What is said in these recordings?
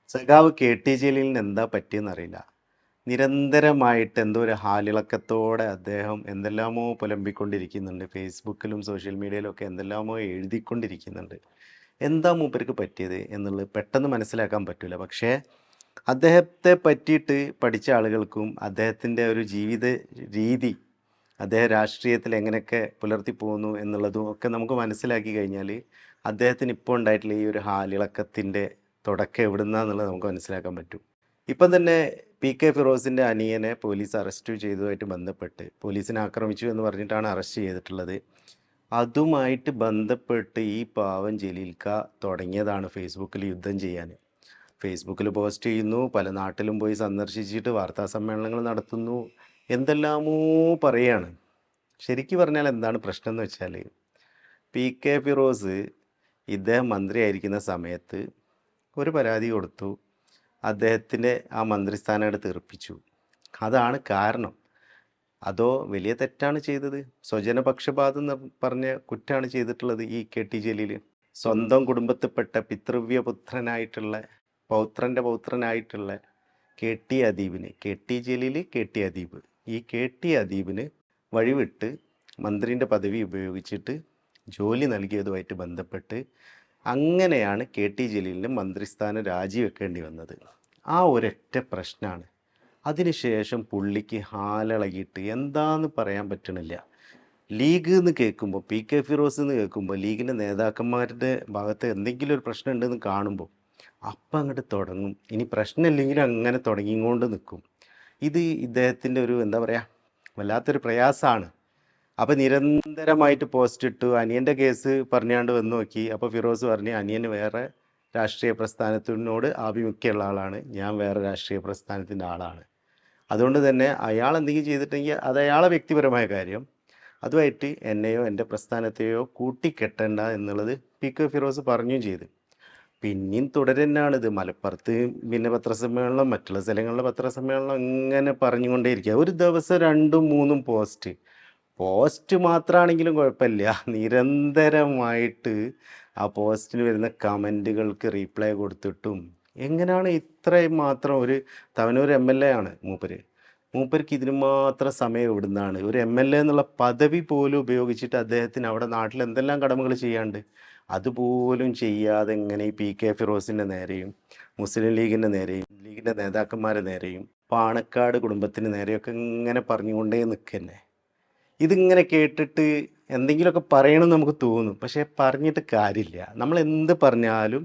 സഖാവ് K T ജലീലിന് എന്താ പറ്റിയെന്നറിയില്ല. നിരന്തരമായിട്ട് എന്തോ ഒരു ഹാലിളക്കത്തോടെ അദ്ദേഹം എന്തെല്ലാമോ പുലമ്പിക്കൊണ്ടിരിക്കുന്നുണ്ട്. ഫേസ്ബുക്കിലും സോഷ്യൽ മീഡിയയിലും ഒക്കെ എന്തെല്ലാമോ എഴുതിക്കൊണ്ടിരിക്കുന്നുണ്ട്. എന്താ മൂപ്പർക്ക് പറ്റിയത് എന്നുള്ളത് പെട്ടെന്ന് മനസ്സിലാക്കാൻ പറ്റില്ല. പക്ഷേ അദ്ദേഹത്തെ പറ്റിയിട്ട് പഠിച്ച ആളുകൾക്കും അദ്ദേഹത്തിൻ്റെ ഒരു ജീവിത രീതി, അദ്ദേഹം രാഷ്ട്രീയത്തിൽ എങ്ങനെയൊക്കെ പുലർത്തി പോകുന്നു എന്നുള്ളതും ഒക്കെ നമുക്ക് മനസ്സിലാക്കി കഴിഞ്ഞാൽ അദ്ദേഹത്തിന് ഇപ്പോൾ ഉണ്ടായിട്ടുള്ള ഈ ഒരു ഹാലിളക്കത്തിൻ്റെ തുടക്കം എവിടുന്നാന്നുള്ളത് നമുക്ക് മനസ്സിലാക്കാൻ പറ്റും. ഇപ്പം തന്നെ പി കെ ഫിറോസിൻ്റെ അനിയനെ പോലീസ് അറസ്റ്റ് ചെയ്തതുമായിട്ട് ബന്ധപ്പെട്ട് പോലീസിനെ ആക്രമിച്ചു എന്ന് പറഞ്ഞിട്ടാണ് അറസ്റ്റ് ചെയ്തിട്ടുള്ളത്. അതുമായിട്ട് ബന്ധപ്പെട്ട് ഈ പാവം ജലീൽക്ക തുടങ്ങിയതാണ് ഫേസ്ബുക്കിൽ യുദ്ധം ചെയ്യാൻ. ഫേസ്ബുക്കിൽ പോസ്റ്റ് ചെയ്യുന്നു, പല നാട്ടിലും പോയി സന്ദർശിച്ചിട്ട് വാർത്താ സമ്മേളനങ്ങൾ നടത്തുന്നു, എന്തെല്ലാമോ പറയാണ്. ശരിക്കും പറഞ്ഞാൽ എന്താണ് പ്രശ്നം എന്ന് വെച്ചാൽ, പി കെ ഫിറോസ് ഇദ്ദേഹം മന്ത്രിയായിരിക്കുന്ന സമയത്ത് ഒരു പരാതി കൊടുത്തു, അദ്ദേഹത്തിൻ്റെ ആ മന്ത്രിസ്ഥാനം എടുത്ത് തെറിപ്പിച്ചു. അതാണ് കാരണം. അതോ വലിയ തെറ്റാണ് ചെയ്തത്? സ്വജനപക്ഷപാതം എന്ന് പറഞ്ഞ കുറ്റമാണ് ചെയ്തിട്ടുള്ളത് ഈ കെ ടി ജലീൽ. സ്വന്തം കുടുംബത്തിൽപ്പെട്ട പിതൃവ്യപുത്രനായിട്ടുള്ള പൗത്രൻ്റെ പൗത്രനായിട്ടുള്ള കെ ടി അദീബിന്, K T Jaleel, K T Adeeb, ഈ കെ ടി അദീബിന് വഴിവിട്ട് മന്ത്രിൻ്റെ പദവി ഉപയോഗിച്ചിട്ട് ജോലി നൽകിയതുമായിട്ട് ബന്ധപ്പെട്ട് അങ്ങനെയാണ് കെ ടി ജലീലിന് മന്ത്രിസ്ഥാനം രാജിവെക്കേണ്ടി വന്നത്. ആ ഒരൊറ്റ പ്രശ്നമാണ്. അതിനുശേഷം പുള്ളിക്ക് ഹാലിളകിയിട്ട് എന്താന്ന് പറയാൻ പറ്റണില്ല. ലീഗ് എന്ന് കേൾക്കുമ്പോൾ, പി കെ ഫിറോസ് എന്ന് കേൾക്കുമ്പോൾ, ലീഗിൻ്റെ നേതാക്കന്മാരുടെ ഭാഗത്ത് എന്തെങ്കിലും ഒരു പ്രശ്നം ഉണ്ടെന്ന് കാണുമ്പോൾ അപ്പം അങ്ങോട്ട് തുടങ്ങും. ഇനി പ്രശ്നമില്ലെങ്കിലും അങ്ങനെ തുടങ്ങിക്കൊണ്ട് നിൽക്കും. ഇത് ഇദ്ദേഹത്തിൻ്റെ ഒരു എന്താ പറയുക, വല്ലാത്തൊരു പ്രയാസമാണ്. അപ്പോൾ നിരന്തരമായിട്ട് പോസ്റ്റ് ഇട്ടു. അനിയൻ്റെ കേസ് പറഞ്ഞാണ്ട് വന്ന് നോക്കി. അപ്പോൾ ഫിറോസ് പറഞ്ഞു, അനിയന് വേറെ രാഷ്ട്രീയ പ്രസ്ഥാനത്തിനോട് ആഭിമുഖ്യമുള്ള ആളാണ്, ഞാൻ വേറെ രാഷ്ട്രീയ പ്രസ്ഥാനത്തിൻ്റെ ആളാണ്. അതുകൊണ്ട് തന്നെ അയാൾ എന്തെങ്കിലും ചെയ്തിട്ടുണ്ടെങ്കിൽ അത് അയാളെ വ്യക്തിപരമായ കാര്യം, അതുമായിട്ട് എന്നെയോ എൻ്റെ പ്രസ്ഥാനത്തെയോ കൂട്ടിക്കെട്ടണ്ട എന്നുള്ളത് പി കെ ഫിറോസ് പറഞ്ഞും ചെയ്ത്. പിന്നെയും തുടരുന്നതാണിത്. മലപ്പുറത്ത് പിന്നെ പത്രസമ്മേളനം, മറ്റുള്ള സ്ഥലങ്ങളിലെ പത്രസമ്മേളനം ഇങ്ങനെ പറഞ്ഞുകൊണ്ടേയിരിക്കുക. ഒരു ദിവസം 2ഉം 3ഉം പോസ്റ്റ് മാത്രമാണെങ്കിലും കുഴപ്പമില്ല, നിരന്തരമായിട്ട് ആ പോസ്റ്റിന് വരുന്ന കമൻറ്റുകൾക്ക് റീപ്ലൈ കൊടുത്തിട്ടും. എങ്ങനെയാണ് ഇത്രയും മാത്രം ഒരു തവനൂർ എം എൽ എ ആണ് മൂപ്പർക്ക് ഇതിന് മാത്രം സമയം എവിടുന്നാണ്? ഒരു എം എൽ എ എന്നുള്ള പദവി പോലും ഉപയോഗിച്ചിട്ട് അദ്ദേഹത്തിന് അവിടെ നാട്ടിൽ എന്തെല്ലാം കടമകൾ ചെയ്യാണ്ട്, അതുപോലും ചെയ്യാതെ ഇങ്ങനെ ഈ പി കെ ഫിറോസിൻ്റെ നേരെയും മുസ്ലിം ലീഗിൻ്റെ നേരെയും ലീഗിൻ്റെ നേതാക്കന്മാരുടെ നേരെയും പാണക്കാട് കുടുംബത്തിന് നേരെയൊക്കെ ഇങ്ങനെ പറഞ്ഞുകൊണ്ടേ നിൽക്കന്നെ. ഇതിങ്ങനെ കേട്ടിട്ട് എന്തെങ്കിലുമൊക്കെ പറയണമെന്ന് നമുക്ക് തോന്നും, പക്ഷേ പറഞ്ഞിട്ട് കാര്യമില്ല. നമ്മൾ എന്ത് പറഞ്ഞാലും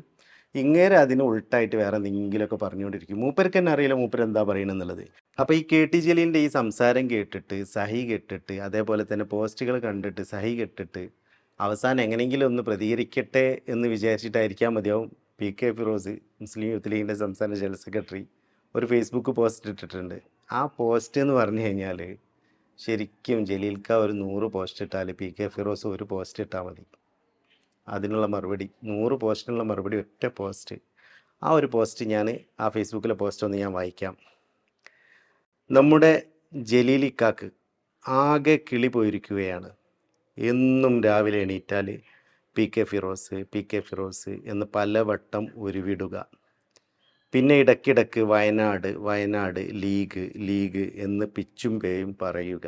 ഇങ്ങേരെ അതിന് ഉൾട്ടായിട്ട് വേറെ എന്തെങ്കിലുമൊക്കെ പറഞ്ഞുകൊണ്ടിരിക്കും. മൂപ്പർക്ക് തന്നെ അറിയില്ല മൂപ്പർ എന്താ പറയണമെന്നുള്ളത്. അപ്പോൾ ഈ കെ ടി ജലീലിൻ്റെ ഈ സംസാരം കേട്ടിട്ട്, സഹി കേട്ടിട്ട്, അതേപോലെ തന്നെ പോസ്റ്റുകൾ കണ്ടിട്ട് സഹി കേട്ടിട്ട് അവസാനം എങ്ങനെയെങ്കിലും ഒന്ന് പ്രതികരിക്കട്ടെ എന്ന് വിചാരിച്ചിട്ടായിരിക്കാൻ മതിയാവും പി കെ ഫിറോസ്, മുസ്ലിം യൂത്ത് ലീഗിൻ്റെ സംസ്ഥാന ജനറൽ സെക്രട്ടറി, ഒരു ഫേസ്ബുക്ക് പോസ്റ്റ് ഇട്ടിട്ടുണ്ട്. ആ പോസ്റ്റ് എന്ന് പറഞ്ഞു കഴിഞ്ഞാൽ ശരിക്കും ജലീൽക്ക ഒരു 100 പോസ്റ്റ് ഇട്ടാൽ പി കെ ഫിറോസ് ഒരു പോസ്റ്റ് ഇട്ടാൽ മതി. അതിനുള്ള മറുപടി 100 പോസ്റ്റിനുള്ള മറുപടി ഒറ്റ പോസ്റ്റ്. ആ ഒരു പോസ്റ്റ് ആ ഫേസ്ബുക്കിലെ പോസ്റ്റ് ഒന്ന് ഞാൻ വായിക്കാം. നമ്മുടെ ജലീലിക്കാക്ക് ആകെ കിളി പോയിരിക്കുകയാണ്. എന്നും രാവിലെ എണീറ്റാൽ P K Firoz, P K Firoz എന്ന് പലവട്ടം ഉരുവിടുക. പിന്നെ ഇടയ്ക്കിടയ്ക്ക് വയനാട് വയനാട്, ലീഗ് ലീഗ് എന്ന് പിച്ചും പേയും പറയുക.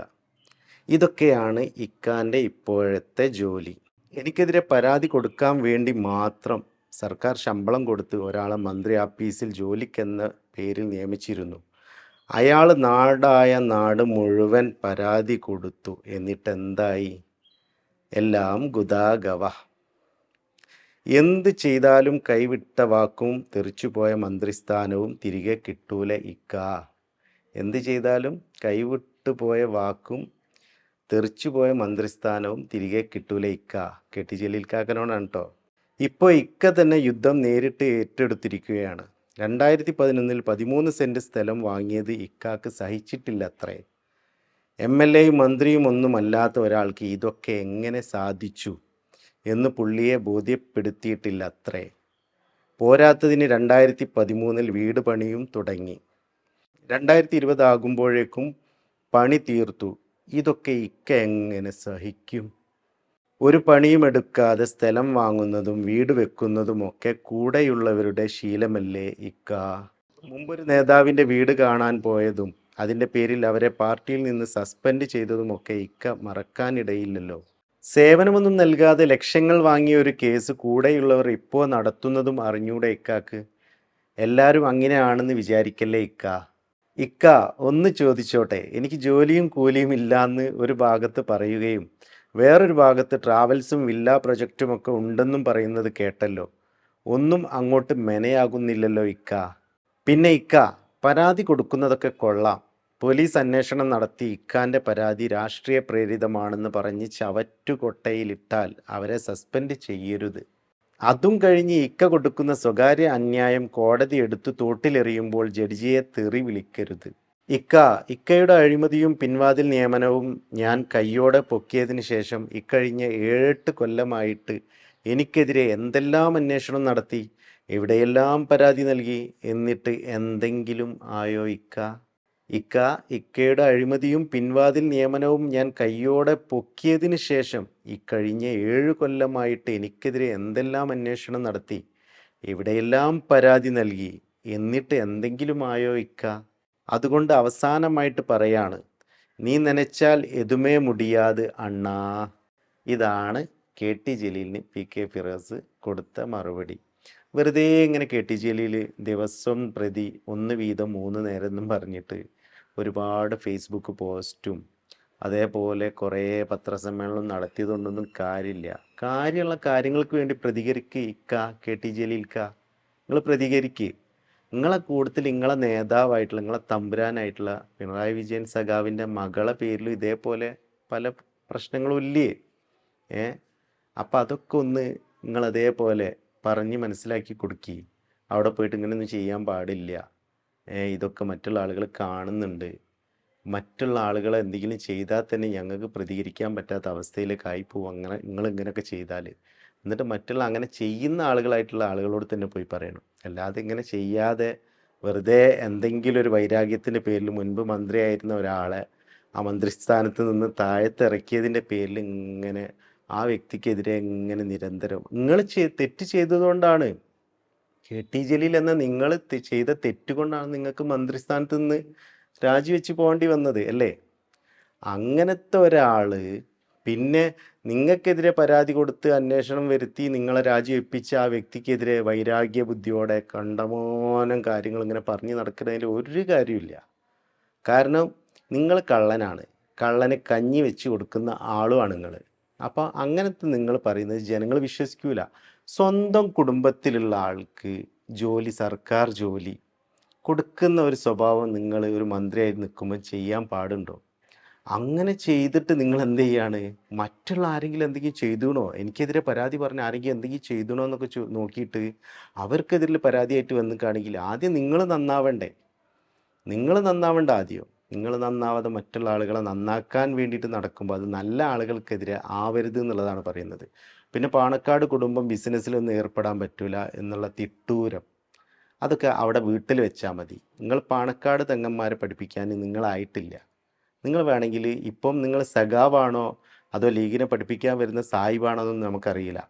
ഇതൊക്കെയാണ് ഇക്കാൻ്റെ ഇപ്പോഴത്തെ ജോലി. എനിക്കെതിരെ പരാതി കൊടുക്കാൻ വേണ്ടി മാത്രം സർക്കാർ ശമ്പളം കൊടുത്ത് ഒരാളെ മന്ത്രി ആഫീസിൽ ജോലിക്കെന്ന പേരിൽ നിയമിച്ചിരുന്നു. അയാൾ നാടായ നാട് മുഴുവൻ പരാതി കൊടുത്തു. എന്നിട്ടെന്തായി? എല്ലാം ഗുദാഗവ. എന്ത് ചെയ്താലും കൈവിട്ട വാക്കും തെറിച്ചുപോയ മന്ത്രിസ്ഥാനവും തിരികെ കിട്ടൂല ഇക്കാ. എന്ത് ചെയ്താലും കൈവിട്ടു പോയ വാക്കും തെറിച്ചുപോയ മന്ത്രിസ്ഥാനവും തിരികെ കിട്ടൂല ഇക്ക. കെ ടി ജലീൽക്കാക്കനോടാണ് കേട്ടോ. ഇപ്പോൾ ഇക്ക തന്നെ യുദ്ധം നേരിട്ട് ഏറ്റെടുത്തിരിക്കുകയാണ്. 2011 13 സെൻറ്റ് സ്ഥലം വാങ്ങിയത് ഇക്കാക്ക് സഹിച്ചിട്ടില്ല അത്രേ. എം എൽ എയും മന്ത്രിയും ഒന്നുമല്ലാത്ത ഒരാൾക്ക് ഇതൊക്കെ എങ്ങനെ സാധിച്ചു എന്ന് പുള്ളിയെ ബോധ്യപ്പെടുത്തിയിട്ടില്ല അത്രേ. പോരാത്തതിന് 2013 വീട് പണിയും തുടങ്ങി. 2020 ആകുമ്പോഴേക്കും പണി തീർത്തു. ഇതൊക്കെ ഇക്ക എങ്ങനെ സഹിക്കും? ഒരു പണിയും എടുക്കാതെ സ്ഥലം വാങ്ങുന്നതും വീട് വെക്കുന്നതുമൊക്കെ കൂടെയുള്ളവരുടെ ശീലമല്ലേ ഇക്ക? മുമ്പൊരു നേതാവിൻ്റെ വീട് കാണാൻ പോയതും അതിൻ്റെ പേരിൽ അവരെ പാർട്ടിയിൽ നിന്ന് സസ്പെൻഡ് ചെയ്തതുമൊക്കെ ഇക്ക മറക്കാനിടയില്ലല്ലോ. സേവനമൊന്നും നൽകാതെ ലക്ഷങ്ങൾ വാങ്ങിയ ഒരു കേസ് കൂടെയുള്ളവർ ഇപ്പോൾ നടത്തുന്നതും അറിഞ്ഞൂടെ ഇക്കാക്ക്? എല്ലാവരും അങ്ങനെയാണെന്ന് വിചാരിക്കല്ലേ ഇക്ക? ഇക്ക, ഒന്ന് ചോദിച്ചോട്ടെ, എനിക്ക് ജോലിയും കൂലിയും ഇല്ലാന്ന് ഒരു ഭാഗത്ത് പറയുകയും വേറൊരു ഭാഗത്ത് ട്രാവൽസും വില്ലാ പ്രൊജക്റ്റുമൊക്കെ ഉണ്ടെന്നും പറയുന്നത് കേട്ടല്ലോ. ഒന്നും അങ്ങോട്ട് മെനയാകുന്നില്ലല്ലോ ഇക്ക. പിന്നെ ഇക്ക, പരാതി കൊടുക്കുന്നതൊക്കെ കൊള്ളാം. പോലീസ് അന്വേഷണം നടത്തി ഇക്കാൻ്റെ പരാതി രാഷ്ട്രീയ പ്രേരിതമാണെന്ന് പറഞ്ഞ് ചവറ്റുകൊട്ടയിലിട്ടാൽ അവരെ സസ്പെൻഡ് ചെയ്യരുത്. അതും കഴിഞ്ഞ് ഇക്ക കൊടുക്കുന്ന സ്വകാര്യ അന്യായം കോടതി എടുത്തു തോട്ടിലെറിയുമ്പോൾ ജഡ്ജിയെ തെറി വിളിക്കരുത്. ഇക്കയുടെ അഴിമതിയും പിൻവാതിൽ നിയമനവും ഞാൻ കയ്യോടെ പൊക്കിയതിന് ശേഷം ഇക്കഴിഞ്ഞ 7-8 കൊല്ലമായിട്ട് എനിക്കെതിരെ എന്തെല്ലാം അന്വേഷണം നടത്തി, എവിടെയെല്ലാം പരാതി നൽകി, എന്നിട്ട് എന്തെങ്കിലും ആയോ ഇക്ക? ഇക്കയുടെ അഴിമതിയും പിൻവാതിൽ നിയമനവും ഞാൻ കയ്യോടെ പൊക്കിയതിന് ശേഷം ഇക്കഴിഞ്ഞ 7 കൊല്ലമായിട്ട് എനിക്കെതിരെ എന്തെല്ലാം അന്വേഷണം നടത്തി, എവിടെയെല്ലാം പരാതി നൽകി, എന്നിട്ട് എന്തെങ്കിലും ആയോ ഇക്ക? അതുകൊണ്ട് അവസാനമായിട്ട് പറയാണ്, നീ നനച്ചാൽ എതുമേ മുടിയാത് അണ്ണാ. ഇതാണ് KT ജലീലിന് PK ഫിറോസ് കൊടുത്ത മറുപടി. വെറുതെ ഇങ്ങനെ KT ജലീൽ ദിവസം പ്രതി 1 വീതം 3 നേരം എന്നും പറഞ്ഞിട്ട് ഒരുപാട് ഫേസ്ബുക്ക് പോസ്റ്റും അതേപോലെ കുറേ പത്രസമ്മേളനം നടത്തിയതുകൊണ്ടൊന്നും കാര്യമില്ല. കാര്യമുള്ള കാര്യങ്ങൾക്ക് വേണ്ടി പ്രതികരിക്കുക ഇക്ക. KT ജലീൽക്ക, നിങ്ങൾ പ്രതികരിക്കുക. നിങ്ങളെ കൂട്ടത്തിൽ നിങ്ങളെ നേതാവായിട്ടുള്ള നിങ്ങളെ തമ്പുരാനായിട്ടുള്ള പിണറായി വിജയൻ സഖാവിൻ്റെ മകളെ പേരിലും ഇതേപോലെ പല പ്രശ്നങ്ങളും ഇല്ലേ? അപ്പം അതൊക്കെ ഒന്ന് നിങ്ങൾ അതേപോലെ പറഞ്ഞ് മനസ്സിലാക്കി കൊടുക്കി. അവിടെ പോയിട്ട് ഇങ്ങനെയൊന്നും ചെയ്യാൻ പാടില്ല, ഇതൊക്കെ മറ്റുള്ള ആളുകൾ കാണുന്നുണ്ട്, മറ്റുള്ള ആളുകളെ എന്തെങ്കിലും ചെയ്താൽ തന്നെ ഞങ്ങൾക്ക് പ്രതികരിക്കാൻ പറ്റാത്ത അവസ്ഥയിലേക്കായി പോകും അങ്ങനെ നിങ്ങൾ ഇങ്ങനെയൊക്കെ ചെയ്താൽ. എന്നിട്ട് മറ്റുള്ള അങ്ങനെ ചെയ്യുന്ന ആളുകളായിട്ടുള്ള ആളുകളോട് തന്നെ പോയി പറയണം. അല്ലാതെ ഇങ്ങനെ ചെയ്യാതെ വെറുതെ എന്തെങ്കിലും ഒരു വൈരാഗ്യത്തിൻ്റെ പേരിൽ മുൻപ് മന്ത്രിയായിരുന്ന ഒരാളെ ആ മന്ത്രിസ്ഥാനത്ത് നിന്ന് താഴത്തിറക്കിയതിൻ്റെ പേരിൽ ഇങ്ങനെ ആ വ്യക്തിക്കെതിരെ ഇങ്ങനെ നിരന്തരം നിങ്ങൾ തെറ്റ് ചെയ്തതുകൊണ്ടാണ്. KT ജലീൽ എന്ന നിങ്ങൾ ചെയ്ത തെറ്റുകൊണ്ടാണ് നിങ്ങൾക്ക് മന്ത്രിസ്ഥാനത്ത് നിന്ന് രാജിവെച്ച് പോകേണ്ടി വന്നത് അല്ലേ? അങ്ങനത്തെ ഒരാൾ പിന്നെ നിങ്ങൾക്കെതിരെ പരാതി കൊടുത്ത് അന്വേഷണം വരുത്തി നിങ്ങളെ രാജിവെപ്പിച്ച ആ വ്യക്തിക്കെതിരെ വൈരാഗ്യ ബുദ്ധിയോടെ കണ്ടമാനം കാര്യങ്ങൾ ഇങ്ങനെ പറഞ്ഞു നടക്കുന്നതിൽ ഒരു കാര്യമില്ല. കാരണം നിങ്ങൾ കള്ളനാണ്, കള്ളന് കഞ്ഞി വെച്ച് കൊടുക്കുന്ന ആളുമാണ് നിങ്ങൾ. അപ്പോൾ അങ്ങനത്തെ നിങ്ങൾ പറയുന്നത് ജനങ്ങൾ വിശ്വസിക്കൂല. സ്വന്തം കുടുംബത്തിലുള്ള ആൾക്ക് ജോലി, സർക്കാർ ജോലി കൊടുക്കുന്ന ഒരു സ്വഭാവം നിങ്ങൾ ഒരു മന്ത്രിയായി നിൽക്കുമ്പോൾ ചെയ്യാൻ പാടുണ്ടോ? അങ്ങനെ ചെയ്തിട്ട് നിങ്ങൾ എന്ത് ചെയ്യാണ്? മറ്റുള്ള ആരെങ്കിലും എന്തെങ്കിലും ചെയ്തുണോ, എനിക്കെതിരെ പരാതി പറഞ്ഞ ആരെങ്കിലും എന്തെങ്കിലും ചെയ്തുണോ എന്നൊക്കെ നോക്കിയിട്ട് അവർക്കെതിരെ പരാതിയായിട്ട് വന്നിട്ടാണെങ്കിൽ ആദ്യം നിങ്ങൾ നന്നാവണ്ടേ? നിങ്ങൾ നന്നാവേണ്ട ആദ്യം. നിങ്ങൾ നന്നാവാതെ മറ്റുള്ള ആളുകളെ നന്നാക്കാൻ വേണ്ടിയിട്ട് നടക്കുമ്പോൾ അത് നല്ല ആളുകൾക്കെതിരെ ആവരുത് എന്നുള്ളതാണ് പറയുന്നത്. പിന്നെ പാണക്കാട് കുടുംബം ബിസിനസ്സിലൊന്നും ഏർപ്പെടാൻ പറ്റില്ല എന്നുള്ള തിട്ടൂരം, അതൊക്കെ അവിടെ വീട്ടിൽ വെച്ചാൽ മതി. നിങ്ങൾ പാണക്കാട് തെങ്ങന്മാരെ പഠിപ്പിക്കാൻ നിങ്ങളായിട്ടില്ല. നിങ്ങൾ വേണമെങ്കിൽ ഇപ്പം നിങ്ങൾ സഖാവാണോ അതോ ലീഗിനെ പഠിപ്പിക്കാൻ വരുന്ന സാഹിബാണോ എന്നൊന്നും നമുക്കറിയില്ല.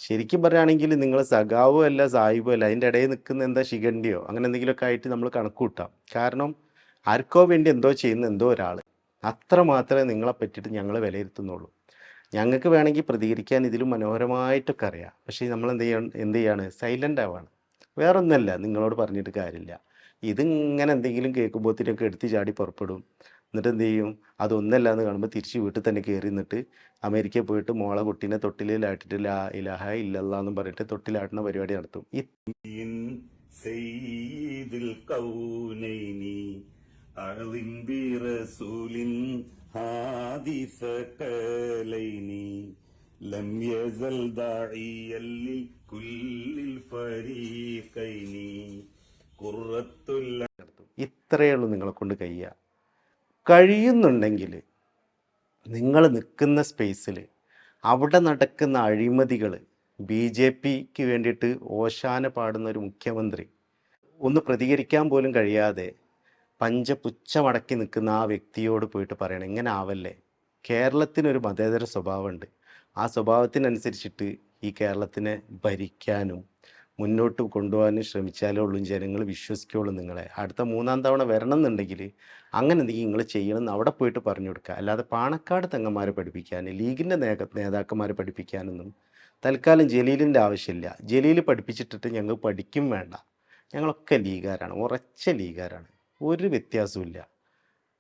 ശരിക്കും പറയുകയാണെങ്കിൽ നിങ്ങൾ സഖാവോ അല്ല സാഹിബോ അല്ല, അതിൻ്റെ ഇടയിൽ നിൽക്കുന്ന എന്താ ശിഖണ്ഡിയോ അങ്ങനെ എന്തെങ്കിലുമൊക്കെ ആയിട്ട് നമ്മൾ കണക്ക് കൂട്ടാം. കാരണം ആർക്കോ വേണ്ടി എന്തോ ചെയ്യുന്ന എന്തോ ഒരാൾ, അത്ര മാത്രമേ നിങ്ങളെ പറ്റിയിട്ട് ഞങ്ങൾ വിലയിരുത്തുന്നുള്ളൂ. ഞങ്ങൾക്ക് വേണമെങ്കിൽ പ്രതികരിക്കാൻ ഇതിലും മനോഹരമായിട്ടൊക്കെ അറിയാം. പക്ഷേ നമ്മൾ എന്ത് ചെയ്യാണ്? സൈലൻ്റ് ആവാണ്. വേറൊന്നുമല്ല, നിങ്ങളോട് പറഞ്ഞിട്ട് കാര്യമില്ല. ഇതിങ്ങനെ എന്തെങ്കിലും കേൾക്കുമ്പോഴത്തേനൊക്കെ എടുത്ത് ചാടി പുറപ്പെടും. എന്നിട്ട് എന്ത് ചെയ്യും? അതൊന്നല്ല എന്ന് കാണുമ്പോൾ തിരിച്ച് വീട്ടിൽ തന്നെ കയറി നിന്നിട്ട് അമേരിക്കയിൽ പോയിട്ട് മോളെ കുട്ടീനെ തൊട്ടിലാട്ടിട്ട് ലാ ഇലാഹ ഇല്ലല്ലാ എന്നും പറഞ്ഞിട്ട് തൊട്ടിലാട്ടുന്ന പരിപാടി നടത്തും. ഇത്രയേ ഉള്ളൂ നിങ്ങളെ കൊണ്ട് കഴിയുന്നുണ്ടെങ്കിൽ നിങ്ങൾ നിൽക്കുന്ന സ്പേസിൽ അവിടെ നടക്കുന്ന അഴിമതികൾ, BJPക്ക് വേണ്ടിയിട്ട് ഓശാന പാടുന്ന ഒരു മുഖ്യമന്ത്രി ഒന്ന് പ്രതികരിക്കാൻ പോലും കഴിയാതെ പഞ്ചപുച്ഛമടക്കി നിൽക്കുന്ന ആ വ്യക്തിയോട് പോയിട്ട് പറയണം, ഇങ്ങനെ ആവല്ലേ. കേരളത്തിനൊരു മതേതര സ്വഭാവമുണ്ട്. ആ സ്വഭാവത്തിനനുസരിച്ചിട്ട് ഈ കേരളത്തിനെ ഭരിക്കാനും മുന്നോട്ട് കൊണ്ടുപോകാനും ശ്രമിച്ചാലേ ഉള്ളൂ ജനങ്ങൾ വിശ്വസിക്കുകയുള്ളൂ നിങ്ങളെ. അടുത്ത 3-ാം തവണ വരണം എന്നുണ്ടെങ്കിൽ അങ്ങനെ എന്തെങ്കിലും നിങ്ങൾ ചെയ്യണമെന്ന് അവിടെ പോയിട്ട് പറഞ്ഞു കൊടുക്കുക. അല്ലാതെ പാണക്കാട് തെങ്ങന്മാരെ പഠിപ്പിക്കാൻ, ലീഗിൻ്റെ നേതാക്കന്മാരെ പഠിപ്പിക്കാനൊന്നും തൽക്കാലം ജലീലിൻ്റെ ആവശ്യമില്ല. ജലീൽ പഠിപ്പിച്ചിട്ടിട്ട് ഞങ്ങൾ പഠിക്കും വേണ്ട. ഞങ്ങളൊക്കെ ലീഗാരാണ്, ഉറച്ച ലീഗാരാണ്, ഒരു വ്യത്യാസവും.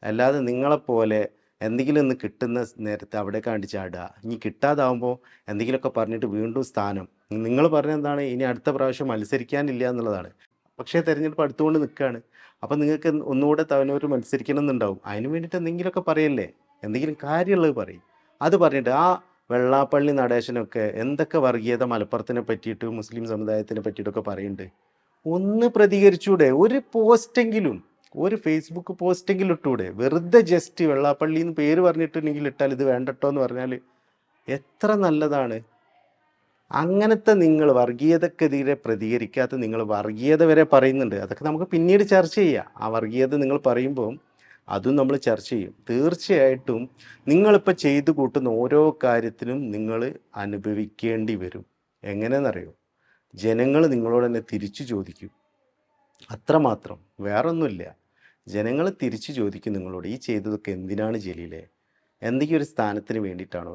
അല്ലാതെ നിങ്ങളെപ്പോലെ എന്തെങ്കിലും ഒന്ന് കിട്ടുന്ന നേരത്തെ അവിടെ കാണിച്ച് ചാടുക, ഇനി കിട്ടാതാവുമ്പോൾ എന്തെങ്കിലുമൊക്കെ പറഞ്ഞിട്ട് വീണ്ടും സ്ഥാനം. നിങ്ങൾ പറഞ്ഞെന്താണ്, ഇനി അടുത്ത പ്രാവശ്യം മത്സരിക്കാനില്ല എന്നുള്ളതാണ്. പക്ഷേ തിരഞ്ഞെടുപ്പ് അടുത്തുകൊണ്ട് നിൽക്കുകയാണ്. അപ്പം നിങ്ങൾക്ക് ഒന്നുകൂടെ തവനൂർ മത്സരിക്കണം എന്നുണ്ടാവും. അതിന് വേണ്ടിയിട്ട് എന്തെങ്കിലുമൊക്കെ പറയല്ലേ, എന്തെങ്കിലും കാര്യമുള്ളത് പറയും. അത് പറഞ്ഞിട്ട് ആ വെള്ളാപ്പള്ളി നടേശനൊക്കെ എന്തൊക്കെ വർഗീയത മലപ്പുറത്തിനെ പറ്റിയിട്ട് മുസ്ലിം സമുദായത്തിനെ പറ്റിയിട്ടൊക്കെ പറയുന്നുണ്ട്. ഒന്ന് പ്രതികരിച്ചൂടെ? ഒരു പോസ്റ്റെങ്കിലും, ഒരു ഫേസ്ബുക്ക് പോസ്റ്റെങ്കിലും ഇട്ടൂടെ? വെറുതെ ജസ്റ്റ് വെള്ളാപ്പള്ളി എന്ന് പേര് പറഞ്ഞിട്ടുണ്ടെങ്കിൽ ഇട്ടാൽ ഇത് വേണ്ടട്ടോ എന്ന് പറഞ്ഞാൽ എത്ര നല്ലതാണ്. അങ്ങനത്തെ നിങ്ങൾ വർഗീയതക്കെതിരെ പ്രതികരിക്കാത്ത നിങ്ങൾ വർഗീയത വരെ പറയുന്നുണ്ട്. അതൊക്കെ നമുക്ക് പിന്നീട് ചർച്ച ചെയ്യാം. ആ വർഗീയത നിങ്ങൾ പറയുമ്പോൾ അതും നമ്മൾ ചർച്ച ചെയ്യും. തീർച്ചയായിട്ടും നിങ്ങളിപ്പോൾ ചെയ്തു കൂട്ടുന്ന ഓരോ കാര്യത്തിനും നിങ്ങൾ അനുഭവിക്കേണ്ടി വരും. എങ്ങനെയെന്നറിയോ? ജനങ്ങൾ നിങ്ങളോട് തന്നെ തിരിച്ചു ചോദിക്കും. അത്രമാത്രം, വേറൊന്നുമില്ല. ജനങ്ങൾ തിരിച്ചു ചോദിക്കും നിങ്ങളോട്, ഈ ചെയ്തതൊക്കെ എന്തിനാണ് ജലീലെ? എന്തെങ്കിലും ഒരു സ്ഥാനത്തിന് വേണ്ടിയിട്ടാണോ?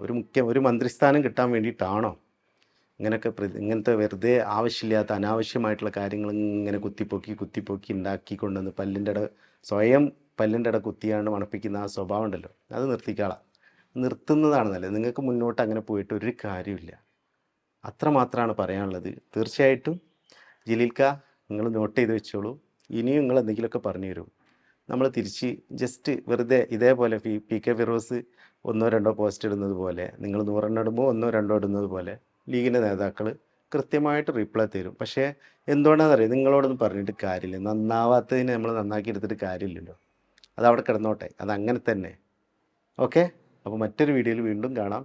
ഒരു മന്ത്രിസ്ഥാനം കിട്ടാൻ വേണ്ടിയിട്ടാണോ ഇങ്ങനത്തെ വെറുതെ ആവശ്യമില്ലാത്ത അനാവശ്യമായിട്ടുള്ള കാര്യങ്ങൾ ഇങ്ങനെ കുത്തിപ്പൊക്കി ഉണ്ടാക്കിക്കൊണ്ടുവന്ന് സ്വയം പല്ലിൻ്റെ ഇട കുത്തിയാണ് മണപ്പിക്കുന്ന ആ സ്വഭാവം ഉണ്ടല്ലോ, അത് നിർത്തിക്കാളാം. നിർത്തുന്നതാണ് നല്ലത്. നിങ്ങൾക്ക് മുന്നോട്ട് അങ്ങനെ പോയിട്ട് ഒരു കാര്യമില്ല. അത്രമാത്രമാണ് പറയാനുള്ളത്. തീർച്ചയായിട്ടും ജലീൽക്ക, നിങ്ങൾ നോട്ട് ചെയ്ത് വെച്ചോളൂ. ഇനിയും നിങ്ങൾ എന്തെങ്കിലുമൊക്കെ പറഞ്ഞു തരും. നമ്മൾ തിരിച്ച് ജസ്റ്റ് വെറുതെ ഇതേപോലെ പി.കെ. ഫിറോസ് 1-2 പോസ്റ്റ് ഇടുന്നത് പോലെ, നിങ്ങൾ 100 ഇടുമ്പോൾ 1-2 ഇടുന്നത് പോലെ ലീഗിൻ്റെ നേതാക്കൾ കൃത്യമായിട്ട് റിപ്ലൈ തരും. പക്ഷേ എന്തുകൊണ്ടാണെന്നറിയാം, നിങ്ങളോടൊന്നും പറഞ്ഞിട്ട് കാര്യമില്ല. നന്നാവാത്തതിനെ നമ്മൾ നന്നാക്കി എടുത്തിട്ട് കാര്യമില്ലല്ലോ. അതവിടെ കിടന്നോട്ടെ, അതങ്ങനെ തന്നെ. ഓക്കെ, അപ്പോൾ മറ്റൊരു വീഡിയോയിൽ വീണ്ടും കാണാം.